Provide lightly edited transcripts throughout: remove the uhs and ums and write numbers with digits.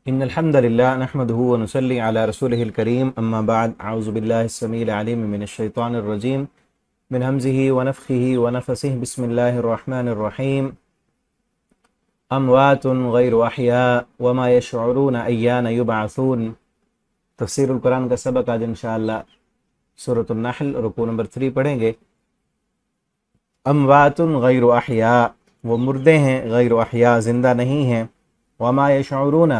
إن الحمد لله نحمده ونصلي على رسوله الكريم أما بعد أعوذ بالله السميع العليم من الشيطان الرجيم من همزه ونفخه ونفسه بسم الله الرحمن الرحيم أموات غير أحياء وما يشعرون أيان يبعثون تفسیر القرآن کا سبق آج انشاءاللہ سورۃ النحل رکوع نمبر 3 پڑھیں گے۔ اموات غیر احیاء، وہ مردے ہیں، غیر احیاء زندہ نہیں ہیں، وما یشعرون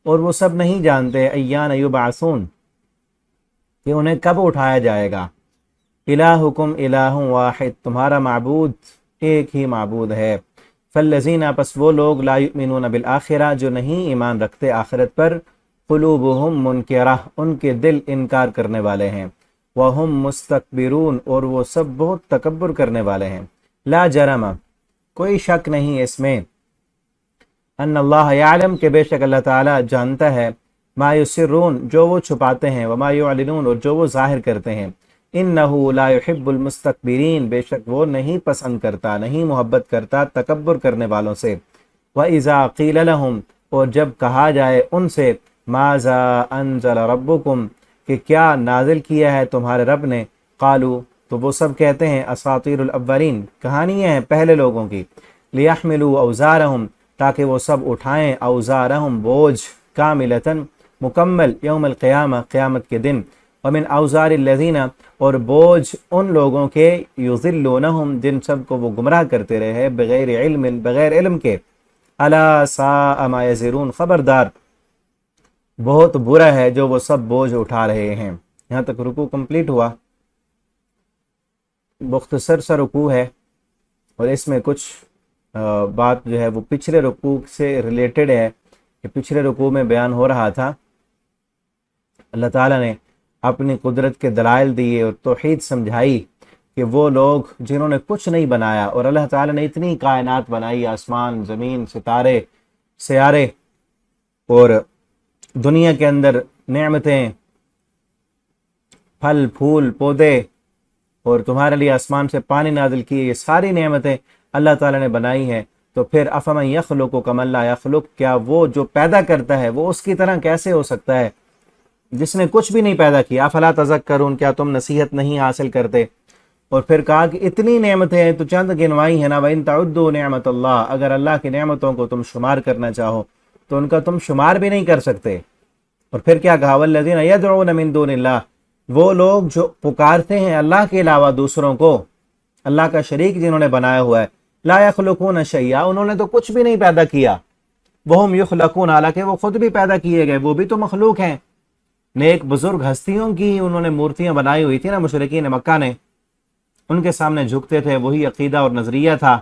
اور وہ سب نہیں جانتے، ایان یبعثون کہ انہیں کب اٹھایا جائے گا۔ الہکم الہ واحد، تمہارا معبود ایک ہی معبود ہے۔ فالذین، پس وہ لوگ، لا یؤمنون بالآخرہ، جو نہیں ایمان رکھتے آخرت پر، قلوبہم منکرہ، ان کے دل انکار کرنے والے ہیں، وہم مستکبرون، اور وہ سب بہت تکبر کرنے والے ہیں۔ لا جرم، کوئی شک نہیں اس میں، ان اللہ یعلم، کہ بے شک اللہ تعالی جانتا ہے، ما یسرون، جو وہ چھپاتے ہیں، وما یعلنون، اور جو وہ ظاہر کرتے ہیں۔ انہ لا یحب المستکبرین، بے شک وہ نہیں پسند کرتا، نہیں محبت کرتا تکبر کرنے والوں سے۔ وَإِذَا قِيلَ لَهُمْ، اور جب کہا جائے ان سے، ماذا انزل ربکم، کہ کیا نازل کیا ہے تمہارے رب نے، قالوا، تو وہ سب کہتے ہیں، اساطیر الاولین، کہانیاں ہیں پہلے لوگوں کی، لیحملوا اوزارہم، تاکہ وہ سب اٹھائیں، اوزارہم بوجھ، کاملتاً مکمل، یوم القیامہ قیامت کے دن، ومن اوزار الذین، اور بوجھ ان لوگوں کے، یضلونہم، جن سب کو وہ گمراہ کرتے رہے، بغیر علم، بغیر علم کے۔ الا ساء ما یزرون، خبردار بہت برا ہے جو وہ سب بوجھ اٹھا رہے ہیں۔ یہاں تک رکوع کمپلیٹ ہوا، مختصر سا رکوع ہے، اور اس میں کچھ بات جو ہے وہ پچھلے رکوع سے ریلیٹڈ ہے، کہ پچھلے رکوع میں بیان ہو رہا تھا، اللہ تعالیٰ نے اپنی قدرت کے دلائل دیے اور توحید سمجھائی کہ وہ لوگ جنہوں نے کچھ نہیں بنایا، اور اللہ تعالیٰ نے اتنی کائنات بنائی، آسمان، زمین، ستارے، سیارے، اور دنیا کے اندر نعمتیں، پھل پھول پودے، اور تمہارے لیے آسمان سے پانی نازل کیے، یہ ساری نعمتیں اللہ تعالیٰ نے بنائی ہیں، تو پھر افمن یخلق کمن لا یخلق، کیا وہ جو پیدا کرتا ہے وہ اس کی طرح کیسے ہو سکتا ہے جس نے کچھ بھی نہیں پیدا کیا؟ افلا تذکرون، کیا تم نصیحت نہیں حاصل کرتے؟ اور پھر کہا کہ اتنی نعمتیں ہیں تو چند گنوائی ہیں نا، وَإِن تَعُدُّوا نِعْمَةَ اللَّهِ، اگر اللہ کی نعمتوں کو تم شمار کرنا چاہو تو ان کا تم شمار بھی نہیں کر سکتے۔ اور پھر کیا کہا، وَالَّذِينَ يَدْعُونَ مِن دُونِ اللَّهِ، وہ لوگ جو پکارتے ہیں اللہ کے علاوہ دوسروں کو، اللہ کا شریک جنہوں نے بنایا ہوا ہے، لا يخلقون شیئا، انہوں نے تو کچھ بھی نہیں پیدا کیا، وہم یخلقون، حالانکہ وہ خود بھی پیدا کیے گئے، وہ بھی تو مخلوق ہیں۔ نیک بزرگ ہستیوں کی انہوں نے مورتیاں بنائی ہوئی تھی نا مشرکین مکہ نے، ان کے سامنے جھکتے تھے، وہی عقیدہ اور نظریہ تھا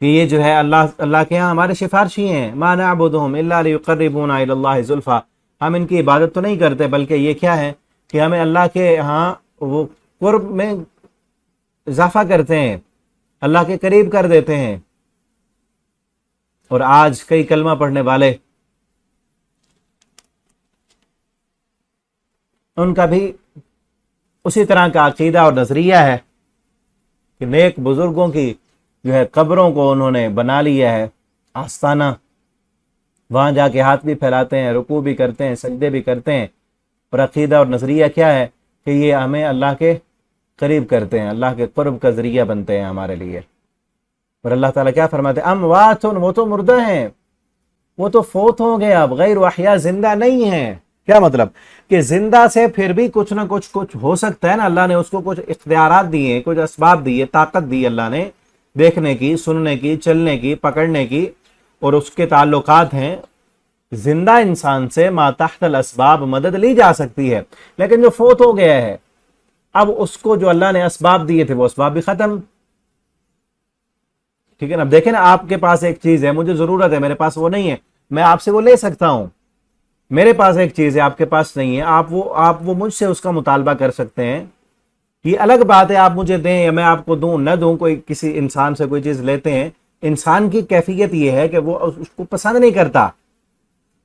کہ یہ جو ہے اللہ کے ہاں ہمارے سفارشی ہیں، ما نعبدہم الا لیقربونا الی اللہ زلفی، ہم ان کی عبادت تو نہیں کرتے بلکہ یہ کیا ہے کہ ہمیں اللہ کے ہاں وہ قرب میں اضافہ کرتے ہیں، اللہ کے قریب کر دیتے ہیں۔ اور آج کئی کلمہ پڑھنے والے، ان کا بھی اسی طرح کا عقیدہ اور نظریہ ہے کہ نیک بزرگوں کی جو ہے قبروں کو انہوں نے بنا لیا ہے آستانہ، وہاں جا کے ہاتھ بھی پھیلاتے ہیں، رکوع بھی کرتے ہیں، سجدے بھی کرتے ہیں، اور عقیدہ اور نظریہ کیا ہے کہ یہ ہمیں اللہ کے قریب کرتے ہیں، اللہ کے قرب کا ذریعہ بنتے ہیں ہمارے لیے۔ اور اللہ تعالیٰ کیا فرماتے ہیں، اموات، وہ تو مردہ ہیں، وہ تو فوت ہو گئے، اب غیر احیاء، زندہ نہیں ہیں۔ کیا مطلب کہ زندہ سے پھر بھی کچھ نہ کچھ ہو سکتا ہے نا، اللہ نے اس کو کچھ اختیارات دیے، کچھ اسباب دیے، طاقت دی اللہ نے، دیکھنے کی، سننے کی، چلنے کی، پکڑنے کی، اور اس کے تعلقات ہیں۔ زندہ انسان سے ما تحت الاسباب مدد لی جا سکتی ہے، لیکن جو فوت ہو گیا ہے اب اس کو جو اللہ نے اسباب دیے تھے وہ اسباب بھی ختم۔ ٹھیک ہے نا، اب دیکھیں نا، آپ کے پاس ایک چیز ہے، مجھے ضرورت ہے، میرے پاس وہ نہیں ہے، میں آپ سے وہ لے سکتا ہوں۔ میرے پاس ایک چیز ہے، آپ کے پاس نہیں ہے، آپ وہ مجھ سے اس کا مطالبہ کر سکتے ہیں۔ یہ الگ بات ہے آپ مجھے دیں یا میں آپ کو دوں نہ دوں، کوئی کسی انسان سے کوئی چیز لیتے ہیں، انسان کی کیفیت یہ ہے کہ وہ اس کو پسند نہیں کرتا،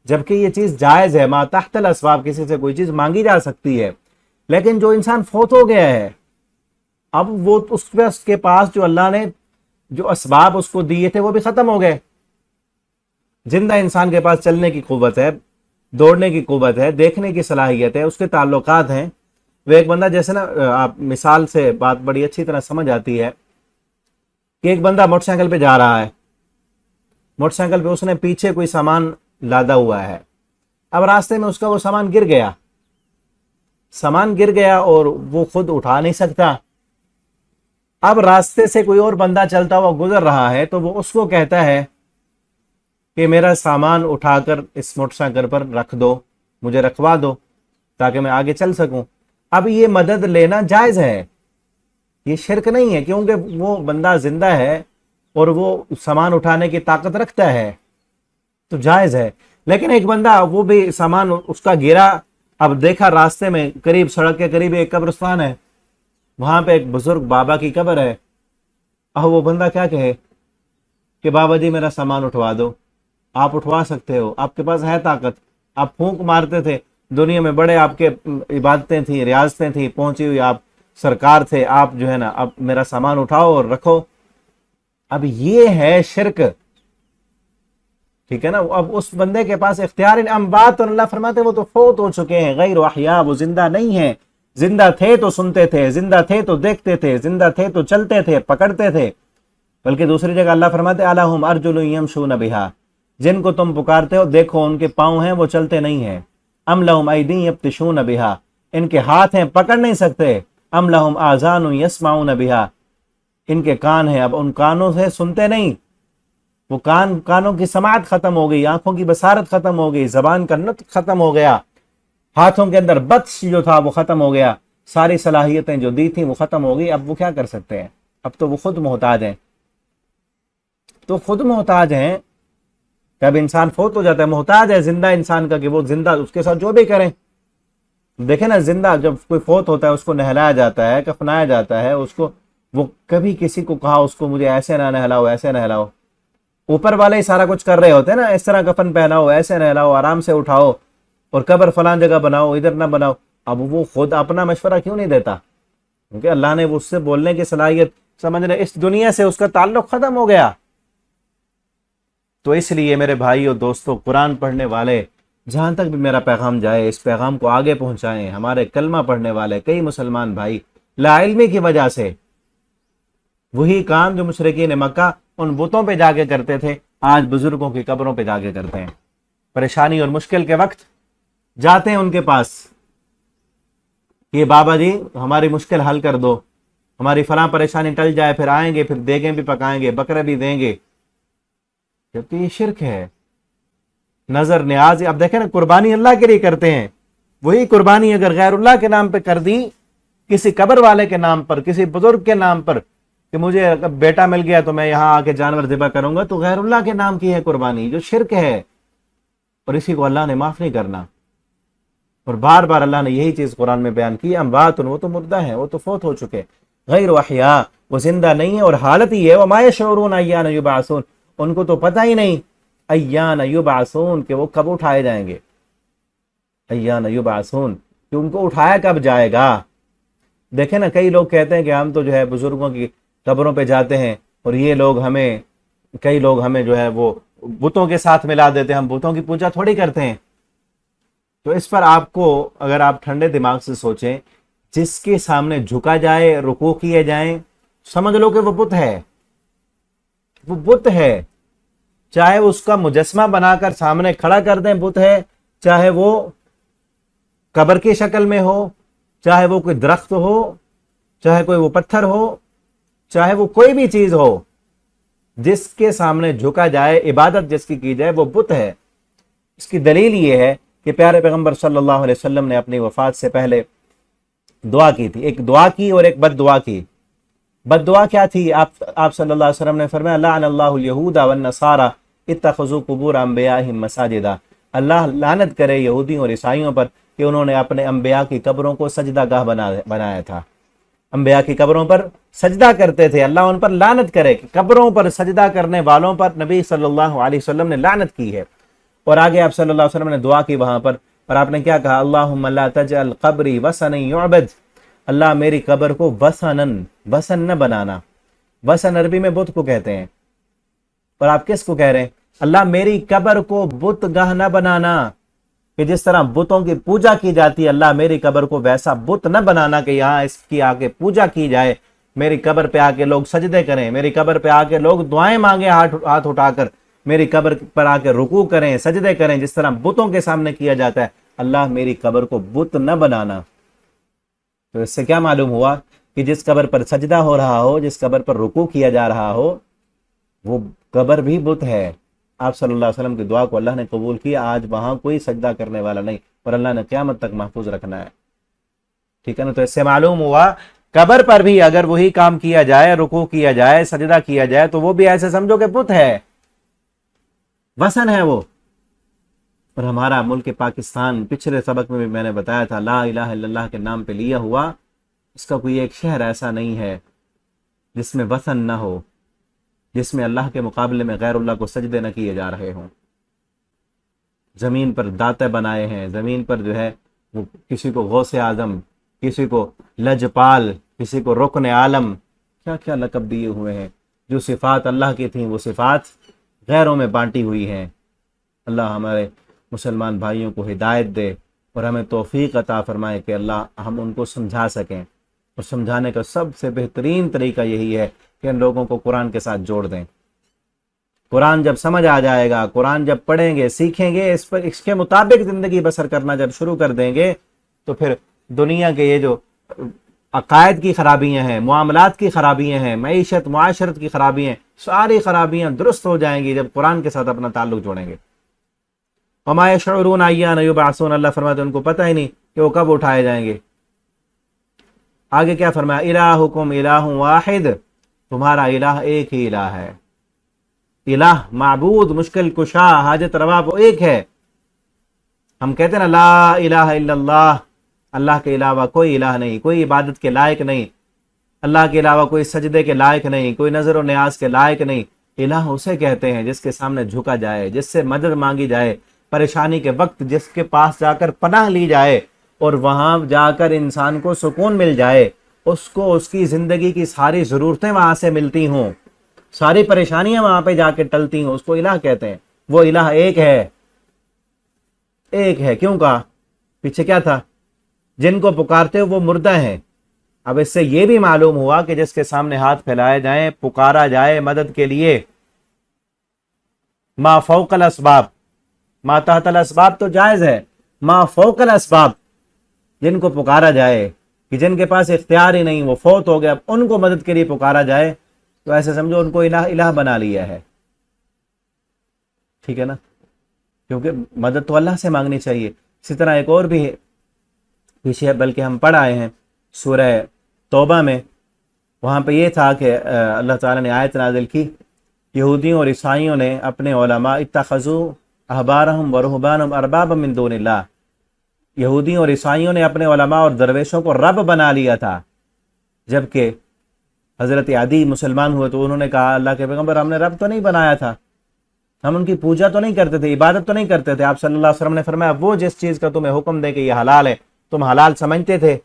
جبکہ یہ چیز جائز ہے، ما تحت الاسباب، کسی سے کوئی چیز مانگی جا سکتی ہے۔ لیکن جو انسان فوت ہو گیا ہے، اب وہ اس کے پاس جو اللہ نے جو اسباب اس کو دیے تھے وہ بھی ختم ہو گئے۔ زندہ انسان کے پاس چلنے کی قوت ہے، دوڑنے کی قوت ہے، دیکھنے کی صلاحیت ہے، اس کے تعلقات ہیں. وہ ایک بندہ جیسے نا، آپ مثال سے بات بڑی اچھی طرح سمجھ آتی ہے کہ ایک بندہ موٹر سائیکل پہ جا رہا ہے، موٹر سائیکل پہ اس نے پیچھے کوئی سامان لادا ہوا ہے. اب راستے میں اس کا وہ سامان گر گیا اور وہ خود اٹھا نہیں سکتا. اب راستے سے کوئی اور بندہ چلتا ہوا گزر رہا ہے تو وہ اس کو کہتا ہے کہ میرا سامان اٹھا کر اس موٹر سائیکل پر رکھ دو، مجھے رکھوا دو تاکہ میں آگے چل سکوں. اب یہ مدد لینا جائز ہے، یہ شرک نہیں ہے، کیونکہ وہ بندہ زندہ ہے اور وہ سامان اٹھانے کی طاقت رکھتا ہے تو جائز ہے. لیکن ایک بندہ وہ بھی سامان اس کا گرا، اب دیکھا راستے میں قریب، سڑک کے قریب ایک قبرستان ہے، وہاں پہ ایک بزرگ بابا کی قبر ہے. اب وہ بندہ کیا کہے کہ بابا جی میرا سامان اٹھوا دو. آپ اٹھوا سکتے ہو، آپ کے پاس ہے طاقت، آپ پھونک مارتے تھے، دنیا میں بڑے آپ کے عبادتیں تھیں، ریاضتیں تھیں، پہنچی ہوئی آپ سرکار تھے، آپ جو ہے نا اب میرا سامان اٹھاؤ اور رکھو. اب یہ ہے شرک، ٹھیک ہے نا. اب اس بندے کے پاس اختیار اموات، اور اللہ فرماتے وہ تو فوت ہو چکے ہیں، غیر احیاء، وہ زندہ نہیں ہیں. زندہ تھے تو سنتے تھے، زندہ تھے تو دیکھتے تھے، زندہ تھے تو چلتے تھے، پکڑتے تھے. بلکہ دوسری جگہ اللہ فرماتے الہم ارجل یمشون بہا، جن کو تم پکارتے ہو دیکھو ان کے پاؤں ہیں وہ چلتے نہیں ہیں. ام لہم ایدی یبطشون بہا، ان کے ہاتھ ہیں پکڑ نہیں سکتے. ام لہم آذان یسمعون بہا، ان کے کان ہیں اب ان کانوں سے سنتے نہیں. وہ کانوں کی سماعت ختم ہو گئی، آنکھوں کی بصارت ختم ہو گئی، زبان کا نطق ختم ہو گیا، ہاتھوں کے اندر بطش جو تھا وہ ختم ہو گیا، ساری صلاحیتیں جو دی تھیں وہ ختم ہو گئی. اب وہ کیا کر سکتے ہیں؟ اب تو وہ خود محتاج ہیں. تو خود محتاج ہیں. جب انسان فوت ہو جاتا ہے محتاج ہے زندہ انسان کا کہ وہ زندہ اس کے ساتھ جو بھی کریں. دیکھیں نا، زندہ جب کوئی فوت ہوتا ہے اس کو نہلایا جاتا ہے، کفنایا جاتا ہے، اس کو وہ کبھی کسی کو کہا اس کو مجھے ایسے نہ نہلاؤ، ایسے نہلاؤ، اوپر والے ہی سارا کچھ کر رہے ہوتے ہیں نا، اس طرح کفن پہناؤ، ایسے نہلاؤ، آرام سے اٹھاؤ، اور قبر فلان جگہ بناؤ، ادھر نہ بناؤ. اب وہ خود اپنا مشورہ کیوں نہیں دیتا؟ کیونکہ اللہ نے اس سے بولنے کی صلاحیت، سمجھنا، اس دنیا سے اس کا تعلق ختم ہو گیا. تو اس لیے میرے بھائی اور دوستو، قرآن پڑھنے والے جہاں تک بھی میرا پیغام جائے اس پیغام کو آگے پہنچائیں. ہمارے کلمہ پڑھنے والے کئی مسلمان بھائی لا علمی کی وجہ سے وہی کام جو مشرکین مکہ ان بتوں پہ جا کے کرتے تھے آج بزرگوں کی قبروں پہ جا کے کرتے ہیں. پریشانی اور مشکل کے وقت جاتے ہیں ان کے پاس کہ بابا جی ہماری مشکل حل کر دو، ہماری فلاں پریشانی ٹل جائے، پھر آئیں گے، پھر دیگیں بھی پکائیں گے، بکرے بھی دیں گے. جبکہ یہ شرک ہے، نظر نیاز. اب دیکھیں نا، قربانی اللہ کے لیے کرتے ہیں، وہی قربانی اگر غیر اللہ کے نام پہ کر دی، کسی قبر والے کے نام پر، کسی بزرگ کے نام پر کہ مجھے بیٹا مل گیا تو میں یہاں آ کے جانور ذبح کروں گا، تو غیر اللہ کے نام کی ہے قربانی جو شرک ہے، اور اسی کو اللہ نے معاف نہیں کرنا. اور بار بار اللہ نے یہی چیز قرآن میں بیان کی، اموات، وہ تو مردہ ہیں، وہ تو فوت ہو چکے، غیر احیاء، وہ زندہ نہیں ہے. اور حالت یہ ہے وما یشعرون ایان یبعثون، ان کو تو پتہ ہی نہیں ایان یبعثون کہ وہ کب اٹھائے جائیں گے. ایان یبعثون کہ ان کو اٹھایا کب جائے گا. دیکھیں نا، کئی لوگ کہتے ہیں کہ ہم تو جو ہے بزرگوں کی قبروں پہ جاتے ہیں اور یہ لوگ ہمیں، کئی لوگ ہمیں جو ہے وہ بتوں کے ساتھ ملا دیتے ہیں، ہم بتوں کی پوجا تھوڑی کرتے ہیں. تو اس پر آپ کو، اگر آپ ٹھنڈے دماغ سے سوچیں، جس کے سامنے جھکا جائے، رکوع کیے جائیں، سمجھ لو کہ وہ بت ہے، وہ بت ہے. چاہے اس کا مجسمہ بنا کر سامنے کھڑا کر دیں بت ہے، چاہے وہ قبر کی شکل میں ہو، چاہے وہ کوئی درخت ہو، چاہے کوئی وہ پتھر ہو، چاہے وہ کوئی بھی چیز ہو، جس کے سامنے جھکا جائے، عبادت جس کی جائے، وہ بت ہے. اس کی دلیل یہ ہے کہ پیارے پیغمبر صلی اللہ علیہ وسلم نے اپنی وفات سے پہلے دعا کی تھی. ایک دعا کی اور ایک بد دعا کی. بد دعا کیا تھی؟ آپ صلی اللہ علیہ وسلم نے فرمایا لعن اللہ الیہود والنصارى اتخذوا قبور انبیائہم مساجدا، اللہ لعنت کرے یہودیوں اور عیسائیوں پر کہ انہوں نے اپنے انبیاء کی قبروں کو سجدہ گاہ بنایا تھا. انبیاء کی قبروں پر سجدہ کرتے تھے، اللہ ان پر لعنت کرے کہ قبروں پر سجدہ کرنے والوں پر نبی صلی اللہ علیہ وسلم نے لعنت کی ہے. اور آگے آپ صلی اللہ علیہ وسلم نے دعا کی وہاں پر، اور آپ نے کیا کہا؟ اللہم لا تجعل قبری وثنا یعبد، اللہ میری قبر کو وثن نہ بنانا. وثن عربی میں بت کو کہتے ہیں، اور آپ کس کو کہہ رہے ہیں؟ اللہ میری قبر کو بت گاہ نہ بنانا، کہ جس طرح بتوں کی پوجا کی جاتی ہے، اللہ میری قبر کو ویسا بت نہ بنانا کہ یہاں اس کی آ کے پوجا کی جائے، میری قبر پہ آ کے لوگ سجدے کریں، میری قبر پہ آ کے لوگ دعائیں مانگیں ہاتھ اٹھا کر، میری قبر پر آ کے رکوع کریں، سجدے کریں، جس طرح بتوں کے سامنے کیا جاتا ہے، اللہ میری قبر کو بت نہ بنانا۔ تو اس سے کیا معلوم ہوا کہ جس قبر پر سجدہ ہو رہا ہو، جس قبر پر رکوع کیا جا رہا ہو، وہ قبر بھی بت ہے۔ آپ صلی اللہ علیہ وسلم کی دعا کو اللہ نے قبول کیا، آج وہاں کوئی سجدہ کرنے والا نہیں، اور اللہ نے قیامت تک محفوظ رکھنا ہے، ٹھیک ہے نا۔ تو اس سے معلوم ہوا قبر پر بھی اگر وہی کام کیا جائے، رکوع کیا جائے، سجدہ کیا جائے، تو وہ بھی ایسے سمجھو کہ بت ہے، وثن ہے وہ۔ اور ہمارا ملک پاکستان، پچھلے سبق میں بھی میں نے بتایا تھا، لا الہ الا اللہ کے نام پہ لیا ہوا، اس کا کوئی ایک شہر ایسا نہیں ہے جس میں وثن نہ ہو، جس میں اللہ کے مقابلے میں غیر اللہ کو سجدے نہ کیے جا رہے ہوں۔ زمین پر داتے بنائے ہیں، زمین پر جو ہے وہ کسی کو غوث اعظم، کسی کو لجپال، کسی کو رکن عالم، کیا کیا لقب دیے ہوئے ہیں۔ جو صفات اللہ کی تھیں وہ صفات غیروں میں بانٹی ہوئی ہیں۔ اللہ ہمارے مسلمان بھائیوں کو ہدایت دے اور ہمیں توفیق عطا فرمائے کہ اللہ ہم ان کو سمجھا سکیں، اور سمجھانے کا سب سے بہترین طریقہ یہی ہے کہ ان لوگوں کو قرآن کے ساتھ جوڑ دیں۔ قرآن جب سمجھ آ جائے گا، قرآن جب پڑھیں گے، سیکھیں گے، اس کے مطابق زندگی بسر کرنا جب شروع کر دیں گے، تو پھر دنیا کے یہ جو عقائد کی خرابیاں ہیں، معاملات کی خرابیاں ہیں، معیشت معاشرت کی خرابیاں، ساری خرابیاں درست ہو جائیں گی جب قرآن کے ساتھ اپنا تعلق جوڑیں گے۔ وما یشعرون ایان یبعثون، اللہ فرماتے ہیں ان کو پتہ ہی نہیں کہ وہ کب اٹھائے جائیں گے۔ آگے کیا فرمایا؟ الہکم الہ واحد، تمہارا الہ ایک ہی الہ ہے۔ الہ، معبود، مشکل کشا، حاجت روا، وہ ایک ہے۔ ہم کہتے ہیں نا لا الہ الا اللہ، اللہ کے علاوہ کوئی الہ نہیں، کوئی عبادت کے لائق نہیں، اللہ کے علاوہ کوئی سجدے کے لائق نہیں، کوئی نظر و نیاز کے لائق نہیں۔ الہ اسے کہتے ہیں جس کے سامنے جھکا جائے، جس سے مدد مانگی جائے، پریشانی کے وقت جس کے پاس جا کر پناہ لی جائے، اور وہاں جا کر انسان کو سکون مل جائے، اس کو اس کی زندگی کی ساری ضرورتیں وہاں سے ملتی ہوں، ساری پریشانیاں وہاں پہ جا کے ٹلتی ہوں، اس کو الہ کہتے ہیں۔ وہ الہ ایک ہے، ایک ہے۔ کیوں کہا؟ پیچھے کیا تھا؟ جن کو پکارتے ہو وہ مردہ ہیں۔ اب اس سے یہ بھی معلوم ہوا کہ جس کے سامنے ہاتھ پھیلائے جائیں، پکارا جائے مدد کے لیے، ما فوق الاسباب، ما تحت الاسباب تو جائز ہے، ما فوق الاسباب، جن کو پکارا جائے کہ جن کے پاس اختیار ہی نہیں، وہ فوت ہو گیا، اب ان کو مدد کے لیے پکارا جائے، تو ایسے سمجھو ان کو الہ بنا لیا ہے، ٹھیک ہے نا، کیونکہ مدد تو اللہ سے مانگنی چاہیے۔ اسی طرح ایک اور بھی پیچھے بلکہ ہم پڑھ آئے ہیں سورہ توبہ میں، وہاں پہ یہ تھا کہ اللہ تعالیٰ نے آیت نازل کی، یہودیوں اور عیسائیوں نے اپنے علماء اتخذوا احبارہم ورہبانہم اربابا من دون اللہ، یہودیوں اور عیسائیوں نے اپنے علماء اور درویشوں کو رب بنا لیا تھا، جبکہ حضرت عدی مسلمان ہوئے تو انہوں نے کہا اللہ کے پیغمبر ہم نے رب تو نہیں بنایا تھا، ہم ان کی پوجا تو نہیں کرتے تھے، عبادت تو نہیں کرتے تھے۔ آپ صلی اللہ علیہ وسلم نے فرمایا وہ جس چیز کا تمہیں حکم دے کہ یہ حلال ہے تم حلال سمجھتے تھے،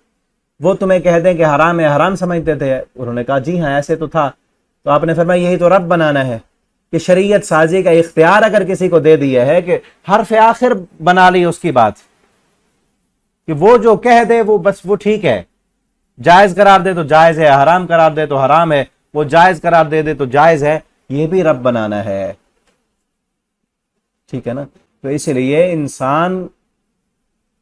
وہ تمہیں کہہ دیں کہ حرام ہے حرام سمجھتے تھے۔ انہوں نے کہا جی ہاں ایسے تو تھا، تو آپ نے فرمایا یہی تو رب بنانا ہے، کہ شریعت سازی کا اختیار اگر کسی کو دے دیا ہے کہ حرف آخر بنا لی اس کی بات، کہ وہ جو کہہ دے وہ بس وہ ٹھیک ہے، جائز قرار دے تو جائز ہے، حرام قرار دے تو حرام ہے، وہ جائز قرار دے دے تو جائز ہے، یہ بھی رب بنانا ہے، ٹھیک ہے نا۔ تو اس لیے انسان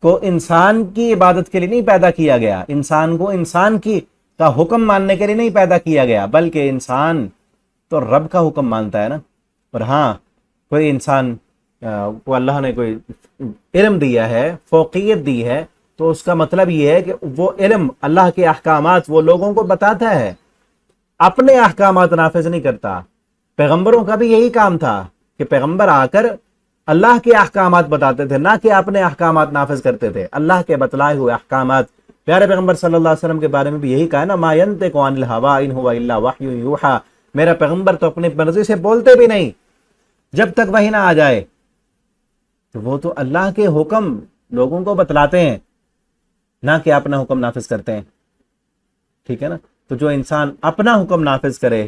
کو انسان کی عبادت کے لیے نہیں پیدا کیا گیا، انسان کو انسان کی کا حکم ماننے کے لیے نہیں پیدا کیا گیا، بلکہ انسان تو رب کا حکم مانتا ہے نا۔ اور ہاں کوئی انسان کو اللہ نے کوئی علم دیا ہے، فوقیت دی ہے، تو اس کا مطلب یہ ہے کہ وہ علم اللہ کے احکامات وہ لوگوں کو بتاتا ہے، اپنے احکامات نافذ نہیں کرتا۔ پیغمبروں کا بھی یہی کام تھا کہ پیغمبر آ کر اللہ کے احکامات بتاتے تھے، نہ کہ اپنے احکامات نافذ کرتے تھے، اللہ کے بتلائے ہوئے احکامات۔ پیارے پیغمبر صلی اللہ علیہ وسلم کے بارے میں بھی یہی کہا ہے نا، ما ینطق عن الہوی ان هو الا وحی یوحی، میرا پیغمبر تو اپنی مرضی سے بولتے بھی نہیں جب تک وحی نہ آ جائے، تو وہ تو اللہ کے حکم لوگوں کو بتلاتے ہیں، نہ کہ اپنا حکم نافذ کرتے ہیں، ٹھیک ہے نا۔ تو جو انسان اپنا حکم نافذ کرے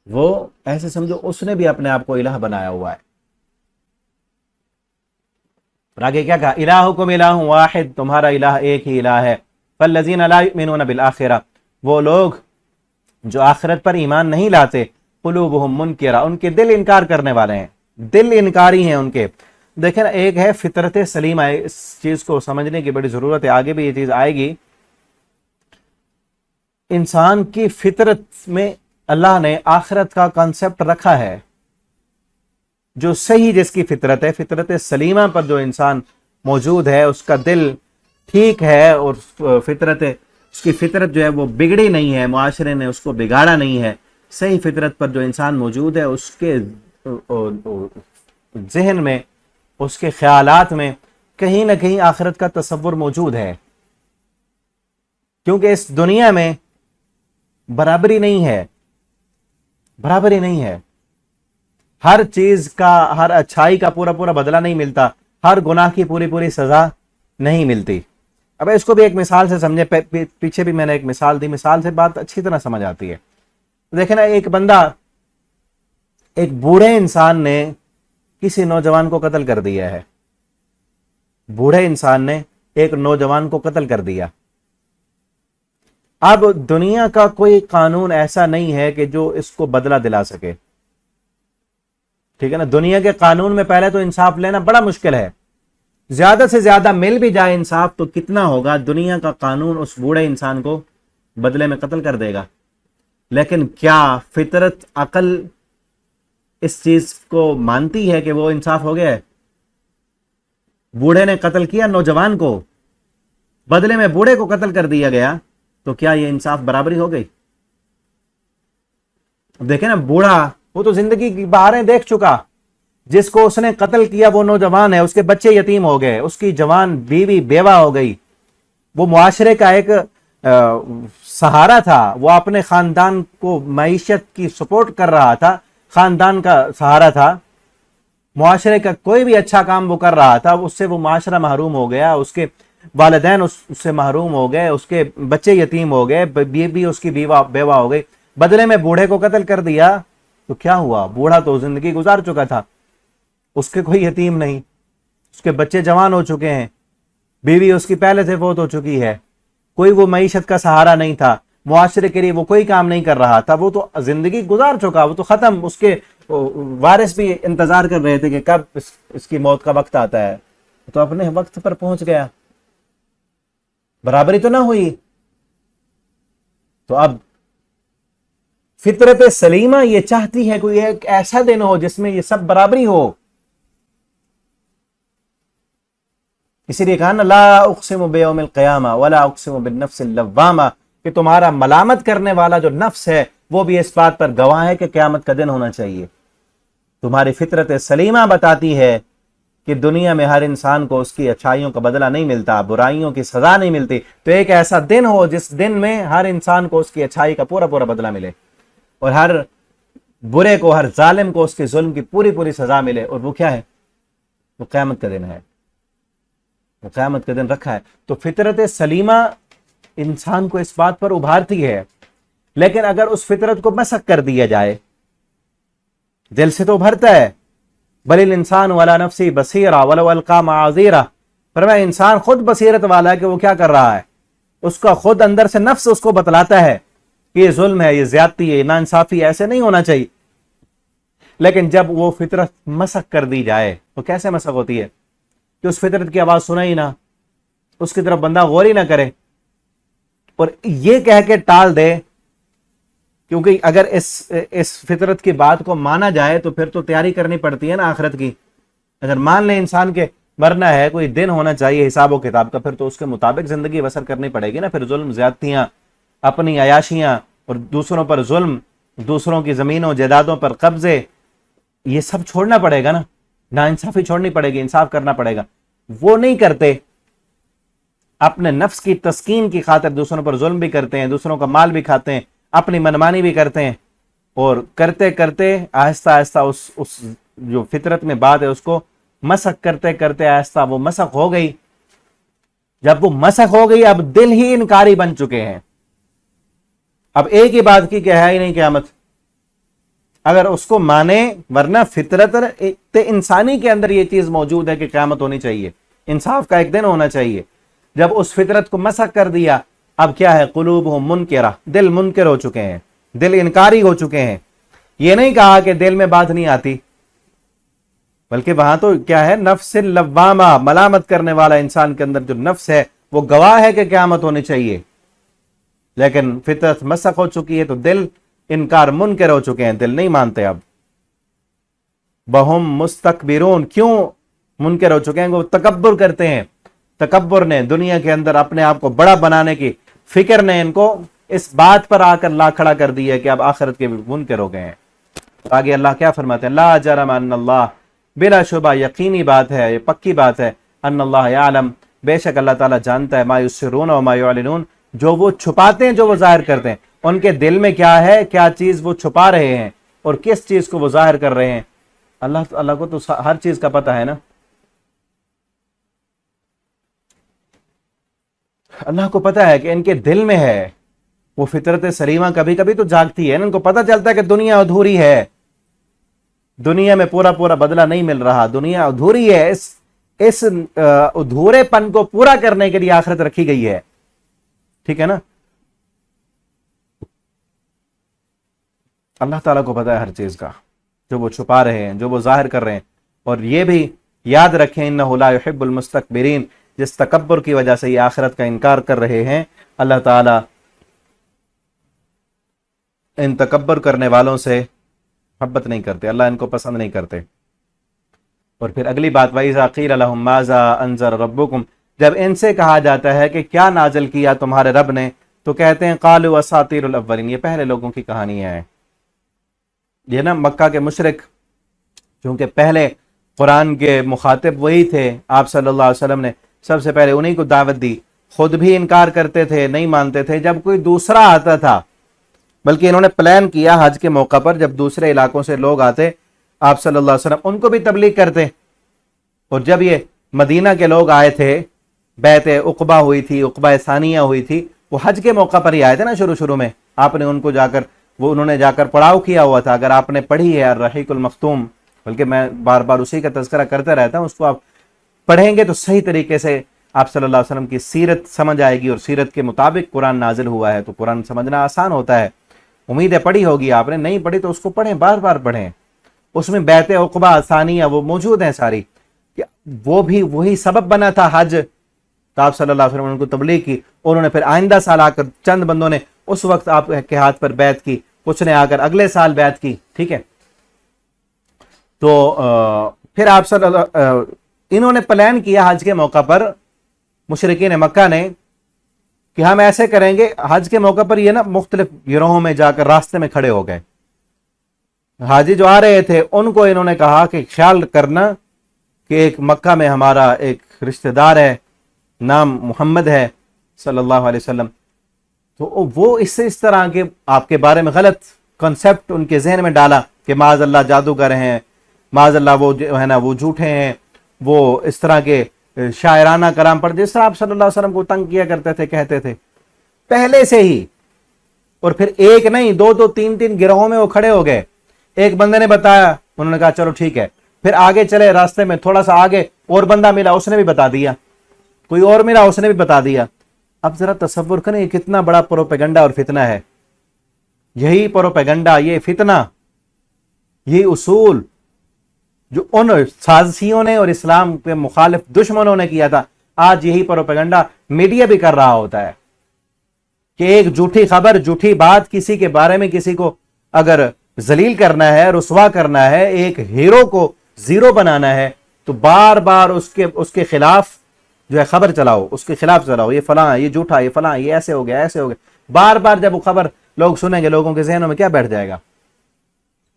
وہ ایسے سمجھو اس نے بھی اپنے آپ کو الہ بنایا ہوا ہے. اور آگے کیا کہا؟ الہکم الہ واحد، تمہارا الہ ایک ہی الہ ہے. فالذین لا یؤمنون بالآخرہ، وہ لوگ جو آخرت پر ایمان نہیں لاتے، قلوبہم منکرہ، ان کے دل انکار کرنے والے ہیں، دل انکاری ہیں ان کے. دیکھیں نا، ایک ہے فطرت سلیمہ، اس چیز کو سمجھنے کی بڑی ضرورت ہے، آگے بھی یہ چیز آئے گی. انسان کی فطرت میں اللہ نے آخرت کا کانسیپٹ رکھا ہے، جو صحیح جس کی فطرت ہے، فطرت سلیمہ پر جو انسان موجود ہے، اس کا دل ٹھیک ہے، اور اس کی فطرت جو ہے وہ بگڑی نہیں ہے، معاشرے نے اس کو بگاڑا نہیں ہے. صحیح فطرت پر جو انسان موجود ہے، اس کے ذہن میں، اس کے خیالات میں کہیں نہ کہیں آخرت کا تصور موجود ہے. کیونکہ اس دنیا میں برابری نہیں ہے، برابری نہیں ہے. ہر چیز کا، ہر اچھائی کا پورا پورا بدلہ نہیں ملتا، ہر گناہ کی پوری پوری سزا نہیں ملتی. اب اس کو بھی ایک مثال سے سمجھے، پیچھے بھی میں نے ایک مثال دی، مثال سے بات اچھی طرح سمجھ آتی ہے. دیکھیں نا، ایک بندہ، ایک بوڑھے انسان نے کسی نوجوان کو قتل کر دیا ہے. بوڑھے انسان نے ایک نوجوان کو قتل کر دیا. اب دنیا کا کوئی قانون ایسا نہیں ہے کہ جو اس کو بدلہ دلا سکے. ٹھیک ہے نا، دنیا کے قانون میں پہلے تو انصاف لینا بڑا مشکل ہے. زیادہ سے زیادہ مل بھی جائے انصاف تو کتنا ہوگا؟ دنیا کا قانون اس بوڑھے انسان کو بدلے میں قتل کر دے گا. لیکن کیا فطرت، عقل اس چیز کو مانتی ہے کہ وہ انصاف ہو گیا ہے؟ بوڑھے نے قتل کیا نوجوان کو، بدلے میں بوڑھے کو قتل کر دیا گیا، تو کیا یہ انصاف، برابری ہو گئی؟ دیکھیں نا، بوڑھا وہ تو زندگی کی بہاریں دیکھ چکا، جس کو اس نے قتل کیا وہ نوجوان ہے، اس کے بچے یتیم ہو گئے، اس کی جوان بیوی بیوہ ہو گئی. وہ معاشرے کا ایک سہارا تھا، وہ اپنے خاندان کو معیشت کی سپورٹ کر رہا تھا، خاندان کا سہارا تھا، معاشرے کا کوئی بھی اچھا کام وہ کر رہا تھا، اس سے وہ معاشرہ محروم ہو گیا، اس کے والدین اس سے محروم ہو گئے، اس کے بچے یتیم ہو گئے، بیوی اس کی بیوہ ہو گئی. بدلے میں بوڑھے کو قتل کر دیا تو کیا ہوا؟ بوڑھا تو زندگی گزار چکا تھا، اس کے کوئی یتیم نہیں، اس کے بچے جوان ہو چکے ہیں، بیوی اس کی پہلے سے فوت ہو چکی ہے، کوئی وہ معیشت کا سہارا نہیں تھا، معاشرے کے لیے وہ کوئی کام نہیں کر رہا تھا، وہ تو زندگی گزار چکا، وہ تو ختم. اس کے وارث بھی انتظار کر رہے تھے کہ کب اس کی موت کا وقت آتا ہے، تو اپنے وقت پر پہنچ گیا. برابری تو نہ ہوئی. تو اب فطرت سلیمہ یہ چاہتی ہے کوئی ایک ایسا دن ہو جس میں یہ سب برابری ہو. اسی لیے کہا نا، لا اقسم بیوم القیامہ ولا اقسم بالنفس اللوامہ، کہ تمہارا ملامت کرنے والا جو نفس ہے وہ بھی اس بات پر گواہ ہے کہ قیامت کا دن ہونا چاہیے. تمہاری فطرت سلیمہ بتاتی ہے کہ دنیا میں ہر انسان کو اس کی اچھائیوں کا بدلہ نہیں ملتا، برائیوں کی سزا نہیں ملتی. تو ایک ایسا دن ہو جس دن میں ہر انسان کو اس کی اچھائی کا پورا پورا بدلہ ملے، اور ہر برے کو، ہر ظالم کو اس کے ظلم کی پوری پوری سزا ملے. اور وہ کیا ہے؟ وہ قیامت کا دن ہے، وہ قیامت کا دن رکھا ہے. تو فطرت سلیمہ انسان کو اس بات پر ابھارتی ہے، لیکن اگر اس فطرت کو مسخ کر دیا جائے، دل سے تو ابھرتا ہے، بل الانسان ولا نفسی بصیرہ ولو القی معاذیرہ، فرمایا انسان خود بصیرت والا ہے کہ وہ کیا کر رہا ہے، اس کا خود اندر سے نفس اس کو بتلاتا ہے کہ یہ ظلم ہے، یہ زیادتی ہے، یہ ناانصافی، ایسے نہیں ہونا چاہیے. لیکن جب وہ فطرت مسخ کر دی جائے تو کیسے مسخ ہوتی ہے؟ کہ اس فطرت کی آواز سنا ہی نہ، اس کی طرف بندہ غور ہی نہ کرے، اور یہ کہہ کے ٹال دے. کیونکہ اگر اس فطرت کی بات کو مانا جائے تو پھر تو تیاری کرنی پڑتی ہے نا آخرت کی. اگر مان لیں انسان کے مرنا ہے، کوئی دن ہونا چاہیے حساب و کتاب کا، پھر تو اس کے مطابق زندگی بسر کرنی پڑے گی نا. پھر ظلم، زیادتیاں، اپنی عیاشیاں، اور دوسروں پر ظلم، دوسروں کی زمینوں جائیدادوں پر قبضے، یہ سب چھوڑنا پڑے گا نا. ناانصافی چھوڑنی پڑے گی، انصاف کرنا پڑے گا. وہ نہیں کرتے، اپنے نفس کی تسکین کی خاطر دوسروں پر ظلم بھی کرتے ہیں، دوسروں کا مال بھی کھاتے ہیں، اپنی منمانی بھی کرتے ہیں، اور کرتے کرتے آہستہ آہستہ اس جو فطرت میں بات ہے اس کو مسخ کرتے کرتے آہستہ وہ مسخ ہو گئی. جب وہ مسخ ہو گئی، اب دل ہی انکاری بن چکے ہیں. اب ایک ہی بات کی کہ ہے ہی نہیں قیامت، اگر اس کو مانے، ورنہ فطرت انسانی کے اندر یہ چیز موجود ہے کہ قیامت ہونی چاہیے، انصاف کا ایک دن ہونا چاہیے۔ جب اس فطرت کو مسخ کر دیا، اب کیا ہے؟ قلوبہم منکرہ، دل منکر ہو چکے ہیں، دل انکاری ہو چکے ہیں۔ یہ نہیں کہا کہ دل میں بات نہیں آتی، بلکہ وہاں تو کیا ہے؟ نفس لوامہ، ملامت کرنے والا انسان کے اندر جو نفس ہے وہ گواہ ہے کہ قیامت ہونی چاہیے، لیکن فطرت مسخ ہو چکی ہے تو دل انکار منکر ہو چکے ہیں، دل نہیں مانتے۔ اب بہم مستکبرون، کیوں منکر ہو چکے ہیں؟ وہ تکبر کرتے ہیں، تکبر نے، دنیا کے اندر اپنے آپ کو بڑا بنانے کی فکر نے ان کو اس بات پر آ کر لا کھڑا کر دیا کہ اب آخرت کے بھی منکر ہو گئے ہیں۔ آگے اللہ کیا فرماتے ہیں؟ لا جرم ان اللہ، بلا شبہ یقینی بات ہے، یہ پکی بات ہے، ان اللہ یعلم، بے شک اللہ تعالیٰ جانتا ہے، ما یسرون و ما یعلنون، جو وہ چھپاتے ہیں، جو وہ ظاہر کرتے ہیں، ان کے دل میں کیا ہے، کیا چیز وہ چھپا رہے ہیں اور کس چیز کو وہ ظاہر کر رہے ہیں۔ اللہ کو تو ہر چیز کا پتہ ہے نا، اللہ کو پتہ ہے کہ ان کے دل میں ہے۔ وہ فطرت سلیمہ کبھی کبھی تو جاگتی ہے نا، ان کو پتہ چلتا ہے کہ دنیا ادھوری ہے، دنیا میں پورا بدلہ نہیں مل رہا، دنیا ادھوری ہے، اس ادھورے پن کو پورا کرنے کے لیے آخرت رکھی گئی ہے، ٹھیک ہے نا۔ اللہ تعالیٰ کو پتہ ہے ہر چیز کا، جو وہ چھپا رہے ہیں، جو وہ ظاہر کر رہے ہیں۔ اور یہ بھی یاد رکھیں، انہ لا يحب المستکبرین، جس تکبر کی وجہ سے یہ آخرت کا انکار کر رہے ہیں، اللہ تعالیٰ ان تکبر کرنے والوں سے محبت نہیں کرتے، اللہ ان کو پسند نہیں کرتے۔ اور پھر اگلی بات، وَإِذَا قِيلَ لَهُم مَاذَا أَنزَلَ رَبُّكُمْ، جب ان سے کہا جاتا ہے کہ کیا نازل کیا تمہارے رب نے، تو کہتے ہیں قَالُوا أَسَاطِيرُ الْأَوَّلِينَ، یہ پہلے لوگوں کی کہانیاں ہیں۔ یہ نا مکہ کے مشرک، چونکہ پہلے قرآن کے مخاطب وہی تھے، آپ صلی اللہ علیہ وسلم نے سب سے پہلے انہی کو دعوت دی، خود بھی انکار کرتے تھے، نہیں مانتے تھے جب کوئی دوسرا آتا تھا، بلکہ انہوں نے پلان کیا حج کے موقع پر، جب دوسرے علاقوں سے لوگ آتے آپ صلی اللہ علیہ وسلم ان کو بھی تبلیغ کرتے۔ اور جب یہ مدینہ کے لوگ آئے تھے، بیعت عقبہ ہوئی تھی، عقبہ ثانیہ ہوئی تھی، وہ حج کے موقع پر ہی آئے تھے نا شروع میں، آپ نے ان کو جا کر انہوں نے جا کر پڑاؤ کیا ہوا تھا۔ اگر آپ نے پڑھی ہے الرحیق المختوم، بلکہ میں بار بار اسی کا تذکرہ کرتا رہتا ہوں، اس کو آپ پڑھیں گے تو صحیح طریقے سے آپ صلی اللہ علیہ وسلم کی سیرت سمجھ آئے گی، اور سیرت کے مطابق قرآن نازل ہوا ہے تو قرآن سمجھنا آسان ہوتا ہے۔ امید ہے پڑھی ہوگی آپ نے، نہیں پڑھی تو اس کو پڑھیں، بار بار پڑھیں، اس میں بیعت عقبہ ثانیہ وہ موجود ہیں ساری، وہ بھی وہی سبب بنا تھا حج، تو آپ صلی اللہ علیہ وسلم نے ان کو تبلیغ کی، اور انہوں نے پھر آئندہ سال آ کر چند بندوں نے اس وقت آپ کے ہاتھ پر بیعت کی، کچھ نے آ کر اگلے سال بیعت کی، ٹھیک ہے۔ تو پھر آپ صلی اللہ انہوں نے پلان کیا حج کے موقع پر، مشرکین مکہ نے، کہ ہم ایسے کریں گے حج کے موقع پر۔ یہ نا مختلف گروہوں میں جا کر راستے میں کھڑے ہو گئے، حاجی جو آ رہے تھے ان کو انہوں نے کہا کہ خیال کرنا کہ ایک مکہ میں ہمارا ایک رشتہ دار ہے، نام محمد ہے صلی اللہ علیہ وسلم، تو وہ اس طرح کے آپ کے بارے میں غلط کنسپٹ ان کے ذہن میں ڈالا کہ معاذ اللہ جادوگر ہیں، معاذ اللہ وہ جو ہے نا وہ جھوٹے ہیں، وہ اس طرح کے شاعرانہ کلام پر جس طرح آپ صلی اللہ علیہ وسلم کو تنگ کیا کرتے تھے، کہتے تھے پہلے سے ہی۔ اور پھر ایک نہیں، دو تین گروہوں میں وہ کھڑے ہو گئے۔ ایک بندے نے بتایا، انہوں نے کہا چلو ٹھیک ہے، پھر آگے چلے، راستے میں تھوڑا سا آگے اور بندہ ملا، اس نے بھی بتا دیا، کوئی اور ملا، اس نے بھی بتا دیا۔ اب ذرا تصور کریں یہ کتنا بڑا پروپیگنڈا اور فتنہ ہے۔ یہی پروپیگنڈا، یہ فتنہ، یہ اصول جو ان سازشیوں نے اور اسلام کے مخالف دشمنوں نے کیا تھا، آج یہی پروپیگنڈا میڈیا بھی کر رہا ہوتا ہے کہ ایک جھوٹی خبر، جھوٹی بات، کسی کے بارے میں کسی کو اگر ذلیل کرنا ہے، رسوا کرنا ہے، ایک ہیرو کو زیرو بنانا ہے، تو بار بار اس کے خلاف جو ہے خبر چلاؤ، اس کے خلاف چلاؤ، یہ فلاں، یہ جھوٹا، یہ فلاں، یہ ایسے ہو گیا، ایسے ہو گیا۔ بار بار جب وہ خبر لوگ سنیں گے، لوگوں کے ذہنوں میں کیا بیٹھ جائے گا؟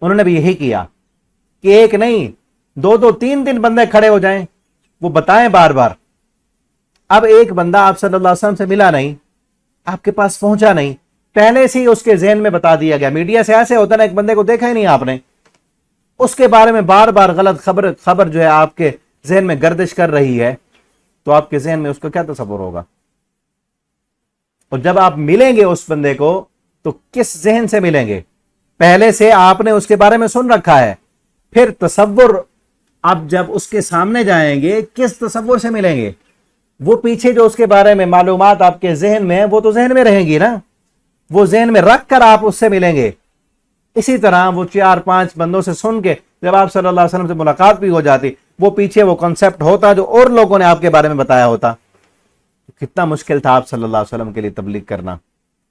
انہوں نے بھی یہی کیا کہ ایک نہیں، دو تین بندے کھڑے ہو جائیں، وہ بتائیں بار بار۔ اب ایک بندہ آپ صلی اللہ علیہ وسلم سے ملا نہیں، آپ کے پاس پہنچا نہیں، پہلے سے ہی اس کے ذہن میں بتا دیا گیا۔ میڈیا سے ایسے ہوتا نا، ایک بندے کو دیکھا ہی نہیں آپ نے، اس کے بارے میں بار بار غلط خبر جو ہے آپ کے ذہن میں گردش کر رہی ہے، تو آپ کے ذہن میں اس کا کیا تصور ہوگا؟ اور جب آپ ملیں گے اس بندے کو تو کس ذہن سے ملیں گے؟ پہلے سے آپ نے اس کے بارے میں سن رکھا ہے. پھر تصور، اب جب اس کے سامنے جائیں گے کس تصور سے ملیں گے؟ وہ پیچھے جو اس کے بارے میں معلومات آپ کے ذہن میں ہیں وہ تو ذہن میں رہیں گی نا، وہ ذہن میں رکھ کر آپ اس سے ملیں گے. اسی طرح وہ 4-5 بندوں سے سن کے جب آپ صلی اللہ علیہ وسلم سے ملاقات بھی ہو جاتی، وہ پیچھے وہ کنسپٹ ہوتا جو اور لوگوں نے آپ کے بارے میں بتایا ہوتا. کتنا مشکل تھا آپ صلی اللہ علیہ وسلم کے لیے تبلیغ کرنا،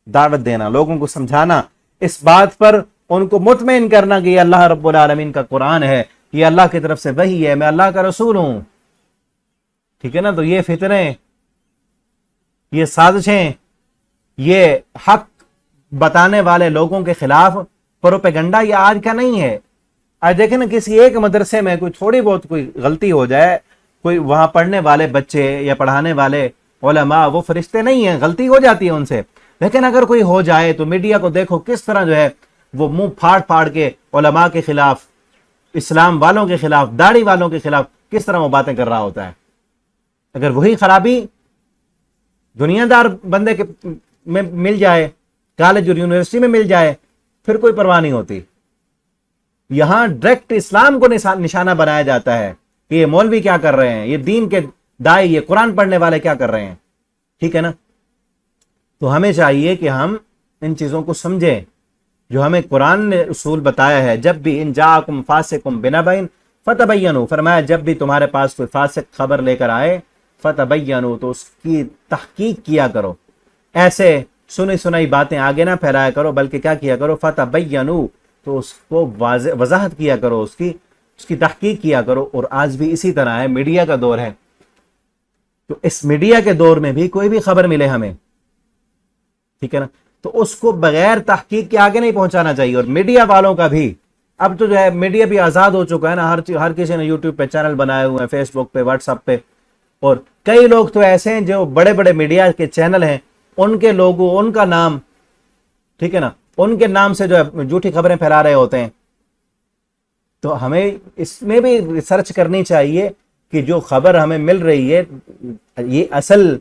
دعوت دینا، لوگوں کو سمجھانا، اس بات پر ان کو مطمئن کرنا کہ یہ اللہ رب العالمین کا قرآن ہے، یہ اللہ کی طرف سے وحی ہے، میں اللہ کا رسول ہوں. ٹھیک ہے نا؟ تو یہ فتنے، یہ سازشیں، یہ حق بتانے والے لوگوں کے خلاف پروپیگنڈا یہ آج کا نہیں ہے. آج دیکھیں نا، کسی ایک مدرسے میں کوئی تھوڑی بہت کوئی غلطی ہو جائے، کوئی وہاں پڑھنے والے بچے یا پڑھانے والے علماء وہ فرشتے نہیں ہیں، غلطی ہو جاتی ہے ان سے، لیکن اگر کوئی ہو جائے تو میڈیا کو دیکھو کس طرح جو ہے وہ منہ پھاڑ پھاڑ کے علماء کے خلاف، اسلام والوں کے خلاف، داڑھی والوں کے خلاف کس طرح وہ باتیں کر رہا ہوتا ہے. اگر وہی خرابی دنیا دار بندے کے میں مل جائے، کالج اور یونیورسٹی میں مل جائے، پھر کوئی پرواہ نہیں ہوتی. یہاں ڈائریکٹ اسلام کو نشانہ بنایا جاتا ہے کہ یہ مولوی کیا کر رہے ہیں، یہ دین کے دائی، یہ قرآن پڑھنے والے کیا کر رہے ہیں. ٹھیک ہے نا؟ تو ہمیں چاہیے کہ ہم ان چیزوں کو سمجھیں جو ہمیں قرآن نے اصول بتایا ہے. جب بھی ان جاءکم فاسقٌ بنبأ فتبینوا، فرمایا جب بھی تمہارے پاس کوئی فاسق خبر لے کر آئے، فتبینوا، تو اس کی تحقیق کیا کرو. ایسے سنی سنائی باتیں آگے نہ پھیلایا کرو، بلکہ کیا کیا کرو؟ فتبینوا، تو اس کو وضاحت کیا کرو، اس کی تحقیق کیا کرو. اور آج بھی اسی طرح ہے، میڈیا کا دور ہے، تو اس میڈیا کے دور میں بھی کوئی بھی خبر ملے ہمیں، ٹھیک ہے نا، تو اس کو بغیر تحقیق کے آگے نہیں پہنچانا چاہیے. اور میڈیا والوں کا بھی اب تو جو ہے میڈیا بھی آزاد ہو چکا ہے نا، ہر کسی نے یوٹیوب پہ چینل بنائے ہوئے ہیں، فیس بک پہ، واٹس ایپ پہ. اور کئی لوگ تو ایسے ہیں جو بڑے بڑے میڈیا کے چینل ہیں، ان کے لوگوں، ان کا نام، ٹھیک ہے نا، ان کے نام سے جو ہے جھوٹی خبریں پھیلا رہے ہوتے ہیں. تو ہمیں اس میں بھی ریسرچ کرنی چاہیے کہ جو خبر ہمیں مل رہی ہے یہ اصل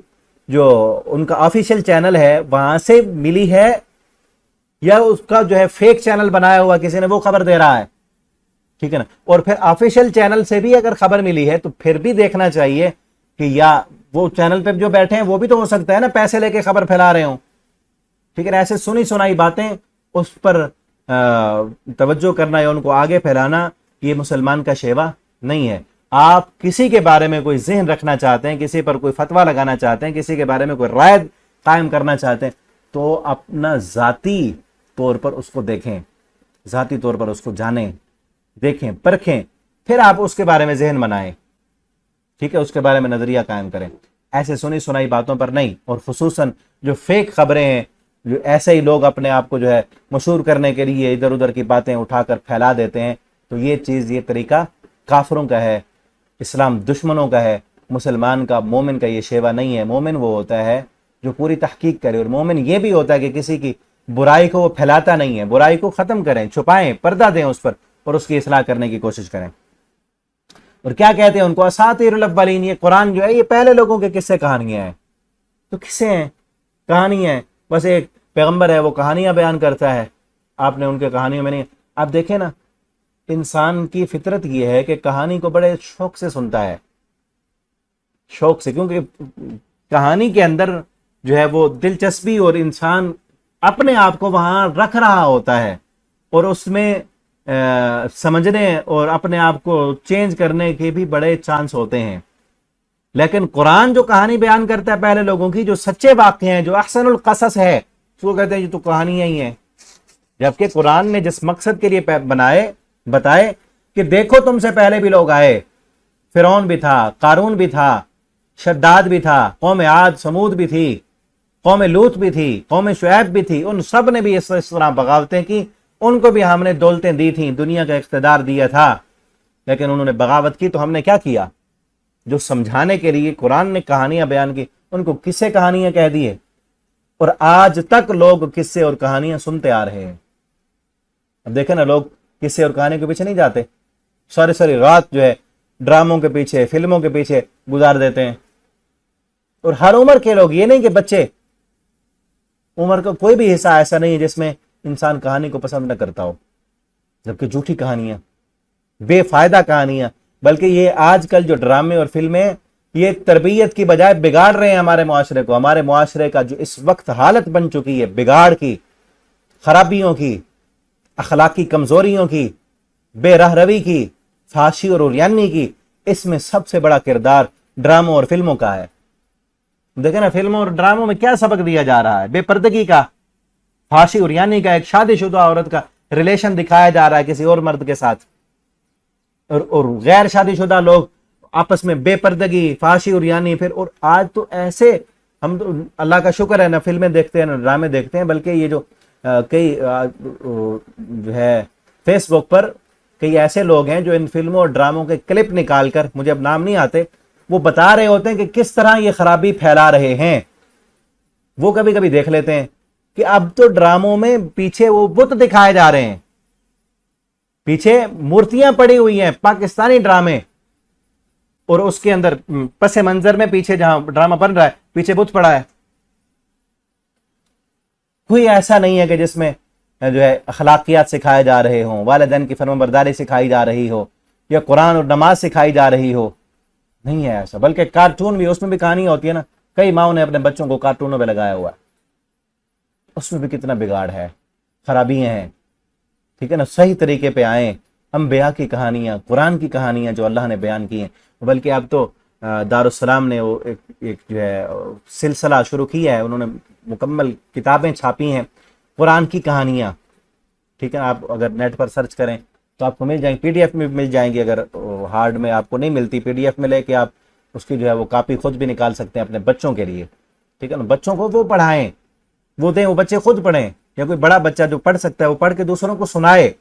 جو ان کا آفیشیل چینل ہے وہاں سے ملی ہے یا اس کا جو ہے فیک چینل بنایا ہوا کسی نے وہ خبر دے رہا ہے. ٹھیک ہے نا؟ اور پھر آفیشیل چینل سے بھی اگر خبر ملی ہے تو پھر بھی دیکھنا چاہیے کہ یا وہ چینل پہ جو بیٹھے ہیں وہ بھی تو ہو سکتا ہے نا پیسے لے کے خبر پھیلا رہے ہوں. ٹھیک ہے نا؟ ایسے سنی سنائی باتیں اس پر توجہ کرنا یا ان کو آگے پھیلانا یہ مسلمان کا شیوا نہیں ہے. آپ کسی کے بارے میں کوئی ذہن رکھنا چاہتے ہیں، کسی پر کوئی فتویٰ لگانا چاہتے ہیں، کسی کے بارے میں کوئی رائے قائم کرنا چاہتے ہیں، تو اپنا ذاتی طور پر اس کو دیکھیں، ذاتی طور پر اس کو جانیں، دیکھیں، پرکھیں، پھر آپ اس کے بارے میں ذہن بنائیں. ٹھیک ہے؟ اس کے بارے میں نظریہ قائم کریں، ایسے سنی سنائی باتوں پر نہیں. اور خصوصاً جو فیک خبریں ہیں، جو ایسے ہی لوگ اپنے آپ کو جو ہے مشہور کرنے کے لیے ادھر ادھر کی باتیں اٹھا کر پھیلا دیتے ہیں، تو یہ چیز، یہ طریقہ کافروں کا ہے، اسلام دشمنوں کا ہے. مسلمان کا، مومن کا یہ شیوا نہیں ہے. مومن وہ ہوتا ہے جو پوری تحقیق کرے، اور مومن یہ بھی ہوتا ہے کہ کسی کی برائی کو وہ پھیلاتا نہیں ہے، برائی کو ختم کریں، چھپائیں، پردہ دیں اس پر، اور اس کی اصلاح کرنے کی کوشش کریں. اور کیا کہتے ہیں ان کو؟ اساطیر الاولین، یہ قرآن جو ہے یہ پہلے لوگوں کے قصے کہانیاں ہیں. تو قصے ہیں، کہانی ہیں، بس ایک پیغمبر ہے وہ کہانیاں بیان کرتا ہے، آپ نے ان کے کہانیوں میں نہیں. آپ دیکھیں نا، انسان کی فطرت یہ ہے کہ کہانی کو بڑے شوق سے سنتا ہے، شوق سے، کیونکہ کہانی کے اندر جو ہے وہ دلچسپی، اور انسان اپنے آپ کو وہاں رکھ رہا ہوتا ہے، اور اس میں سمجھنے اور اپنے آپ کو چینج کرنے کے بھی بڑے چانس ہوتے ہیں. لیکن قرآن جو کہانی بیان کرتا ہے پہلے لوگوں کی، جو سچے واقعے ہیں، جو احسن القصص ہے، اس کو کہتے ہیں یہ تو کہانیاں ہی ہیں. جبکہ قرآن نے جس مقصد کے لیے بتائے کہ دیکھو تم سے پہلے بھی لوگ آئے، فرعون بھی تھا، قارون بھی تھا، شداد بھی تھا، قوم عاد سمود بھی تھی، قوم لوط بھی تھی، قوم شعیب بھی تھی، ان سب نے بھی اس طرح بغاوتیں کی، ان کو بھی ہم نے دولتیں دی تھیں، دنیا کا اقتدار دیا تھا، لیکن انہوں نے بغاوت کی. تو ہم نے کیا کیا؟ جو سمجھانے کے لیے قرآن نے کہانیاں بیان کی، ان کو قصے کہانیاں کہہ دیے، اور آج تک لوگ قصے اور کہانیاں سنتے آ رہے ہیں. اب دیکھیں نا، لوگ قصے اور کہانی کے پیچھے نہیں جاتے، ساری رات جو ہے ڈراموں کے پیچھے، فلموں کے پیچھے گزار دیتے ہیں. اور ہر عمر کے لوگ، یہ نہیں کہ بچے، عمر کا کوئی بھی حصہ ایسا نہیں ہے جس میں انسان کہانی کو پسند نہ کرتا ہو، جبکہ جھوٹی کہانیاں، بے فائدہ کہانیاں، بلکہ یہ آج کل جو ڈرامے اور فلمیں یہ تربیت کی بجائے بگاڑ رہے ہیں ہمارے معاشرے کو. ہمارے معاشرے کا جو اس وقت حالت بن چکی ہے بگاڑ کی، خرابیوں کی، اخلاقی کمزوریوں کی، بے راہ روی کی، فحاشی اور عریانی کی، اس میں سب سے بڑا کردار ڈراموں اور فلموں کا ہے. دیکھیں نا فلموں اور ڈراموں میں کیا سبق دیا جا رہا ہے؟ بے پردگی کا، فحاشی عریانی کا. ایک شادی شدہ عورت کا ریلیشن دکھایا جا رہا ہے کسی اور مرد کے ساتھ، اور غیر شادی شدہ لوگ آپس میں بے پردگی، فحاشی عریانی. پھر اور آج تو ایسے، ہم تو اللہ کا شکر ہے نہ فلمیں دیکھتے ہیں نہ ڈرامے دیکھتے ہیں، بلکہ یہ جو کئی جو ہے فیس بک پر کئی ایسے لوگ ہیں جو ان فلموں اور ڈراموں کے کلپ نکال کر، مجھے اب نام نہیں آتے، وہ بتا رہے ہوتے ہیں کہ کس طرح یہ خرابی پھیلا رہے ہیں. وہ کبھی کبھی دیکھ لیتے ہیں کہ اب تو ڈراموں میں پیچھے وہ بت دکھائے جا رہے ہیں، پیچھے مورتیاں پڑی ہوئی ہیں، پاکستانی ڈرامے، اور اس کے اندر پس منظر میں پیچھے جہاں ڈرامہ بن رہا ہے پیچھے بت پڑا ہے. کوئی ایسا نہیں ہے کہ جس میں جو ہے اخلاقیات سکھائے جا رہے ہوں، والدین کی فرمانبرداری سکھائی جا رہی ہو، یا قرآن اور نماز سکھائی جا رہی ہو. نہیں ہے ایسا. بلکہ کارٹون بھی، اس میں بھی کہانی ہوتی ہے نا. کئی ماؤں نے اپنے بچوں کو کارٹونوں پہ لگایا ہوا ہے، اس میں بھی کتنا بگاڑ ہے، خرابیاں ہیں. ٹھیک ہے نا، صحیح طریقے پہ آئیں. انبیاء کی کہانیاں، قرآن کی کہانیاں جو اللہ نے بیان کی ہیں. بلکہ اب تو دارالسلام نے وہ ایک جو ہے سلسلہ شروع کیا ہے، انہوں نے مکمل کتابیں چھاپی ہیں قرآن کی کہانیاں. ٹھیک ہے، آپ اگر نیٹ پر سرچ کریں تو آپ کو مل جائیں گی، پی ڈی ایف میں مل جائیں گی. اگر ہارڈ میں آپ کو نہیں ملتی، پی ڈی ایف میں لے کے آپ اس کی جو ہے وہ کاپی خود بھی نکال سکتے ہیں اپنے بچوں کے لیے. ٹھیک ہے نا، بچوں کو وہ پڑھائیں، وہ دیں، وہ بچے خود پڑھیں، یا کوئی بڑا بچہ جو پڑھ سکتا ہے وہ پڑھ کے دوسروں کو سنائے.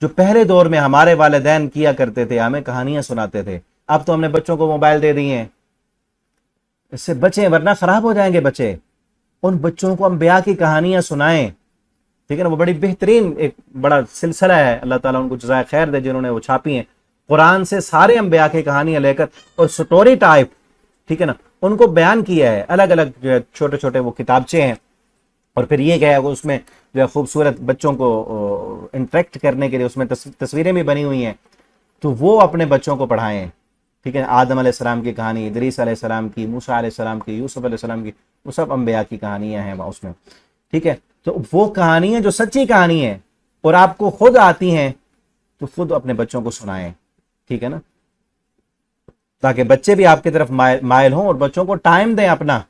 جو پہلے دور میں ہمارے والدین کیا کرتے تھے، ہمیں کہانیاں سناتے تھے. اب تو ہم نے بچوں کو موبائل دے دیے ہیں. اس سے بچیں، ورنہ خراب ہو جائیں گے بچے. ان بچوں کو انبیاء کی کہانیاں سنائیں. ٹھیک ہے نا، وہ بڑی بہترین ایک بڑا سلسلہ ہے، اللہ تعالیٰ ان کو جزائے خیر دے جنہوں نے وہ چھاپی ہیں. قرآن سے سارے انبیاء کی کہانیاں لے کر اور سٹوری ٹائپ، ٹھیک ہے نا، ان کو بیان کیا ہے. الگ الگ جو ہے چھوٹے چھوٹے وہ کتابچے ہیں. اور پھر یہ کیا ہے، اس میں جو ہے خوبصورت بچوں کو انٹریکٹ کرنے کے لیے اس میں تصویریں بھی بنی ہوئی ہیں. تو وہ اپنے بچوں کو پڑھائیں. ٹھیک ہے، آدم علیہ السلام کی کہانی، ادریس علیہ السلام کی، موسیٰ علیہ السلام کی، یوسف علیہ السلام کی، وہ سب انبیاء کی کہانیاں ہیں اس میں. ٹھیک ہے، تو وہ کہانیاں جو سچی کہانی ہیں اور آپ کو خود آتی ہیں تو خود اپنے بچوں کو سنائیں. ٹھیک ہے نا، تاکہ بچے بھی آپ کی طرف مائل ہوں، اور بچوں کو ٹائم دیں اپنا،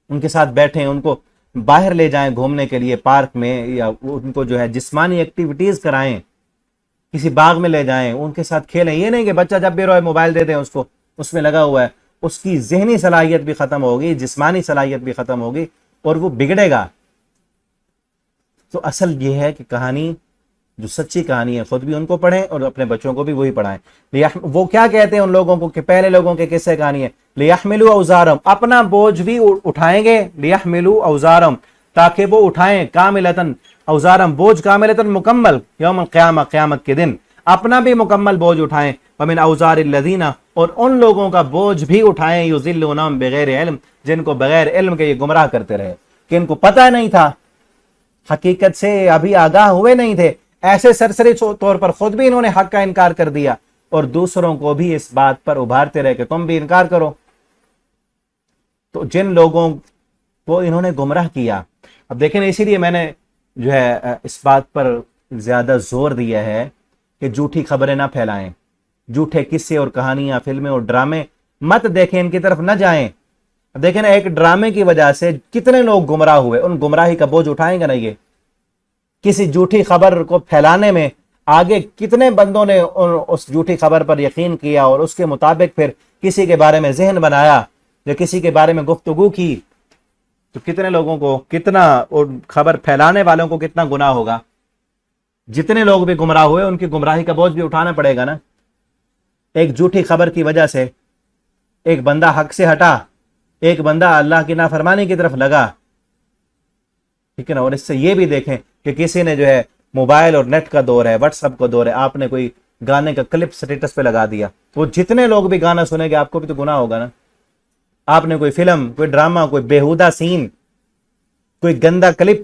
ان کے ساتھ بیٹھیں، ان کو باہر لے جائیں گھومنے کے لیے پارک میں، یا ان کو جو ہے جسمانی ایکٹیویٹیز کرائیں، کسی باغ میں لے جائیں، ان کے ساتھ کھیلیں. یہ نہیں کہ بچہ جب بھی روئے موبائل دے دیں اس کو، اس میں لگا ہوا ہے. اس کی ذہنی صلاحیت بھی ختم ہوگی، جسمانی صلاحیت بھی ختم ہوگی، اور وہ بگڑے گا. تو اصل یہ ہے کہ کہانی جو سچی کہانی ہے خود بھی ان کو پڑھیں اور اپنے بچوں کو بھی وہی پڑھائیں. وہ کیا کہتے ہیں ان لوگوں کو کہ پہلے لوگوں کے قصے کہانی ہے، لیحملوا اوزارہم، اپنا بوجھ بھی اٹھائیں گے، لیحملوا اوزارہم، تاکہ وہ اٹھائیں، کاملتن اوزارہم، بوجھ کاملتن مکمل، یوم القیامہ، قیامت کے دن اپنا بھی مکمل بوجھ اٹھائیں. ومن اوزار الذین، اور ان لوگوں کا بوجھ بھی اٹھائیں، یضلونہم بغیر علم، جن کو بغیر علم کے یہ گمراہ کرتے رہے، کہ ان کو پتہ نہیں تھا، حقیقت سے ابھی آگاہ ہوئے نہیں تھے. ایسے سرسری طور پر خود بھی انہوں نے حق کا انکار کر دیا، اور دوسروں کو بھی اس بات پر ابھارتے رہے کہ تم بھی انکار کرو. تو جن لوگوں کو انہوں نے گمراہ کیا، اب دیکھیں اسی لیے میں نے جو ہے اس بات پر زیادہ زور دیا ہے کہ جھوٹی خبریں نہ پھیلائیں، جھوٹے قصے اور کہانیاں، فلمیں اور ڈرامے مت دیکھیں، ان کی طرف نہ جائیں. دیکھیں نا، ایک ڈرامے کی وجہ سے کتنے لوگ گمراہ ہوئے، ان گمراہی کا بوجھ اٹھائیں گے نا یہ. کسی جھوٹی خبر کو پھیلانے میں آگے کتنے بندوں نے اس جھوٹی خبر پر یقین کیا، اور اس کے مطابق پھر کسی کے بارے میں ذہن بنایا یا کسی کے بارے میں گفتگو کی. تو کتنے لوگوں کو، کتنا، اور خبر پھیلانے والوں کو کتنا گناہ ہوگا. جتنے لوگ بھی گمراہ ہوئے ان کی گمراہی کا بوجھ بھی اٹھانا پڑے گا نا. ایک جھوٹی خبر کی وجہ سے ایک بندہ حق سے ہٹا، ایک بندہ اللہ کی نافرمانی کی طرف لگا. ٹھیک ہے نا، اور اس سے یہ بھی دیکھیں کہ کسی نے جو ہے موبائل اور نیٹ کا دور ہے، واٹس ایپ کا دور ہے، آپ نے کوئی گانے کا کلپ سٹیٹس پہ لگا دیا، وہ جتنے لوگ بھی گانا سنیں گے آپ کو بھی تو گناہ ہوگا نا. آپ نے کوئی فلم، کوئی ڈرامہ، کوئی بیہودہ سین، کوئی گندا کلپ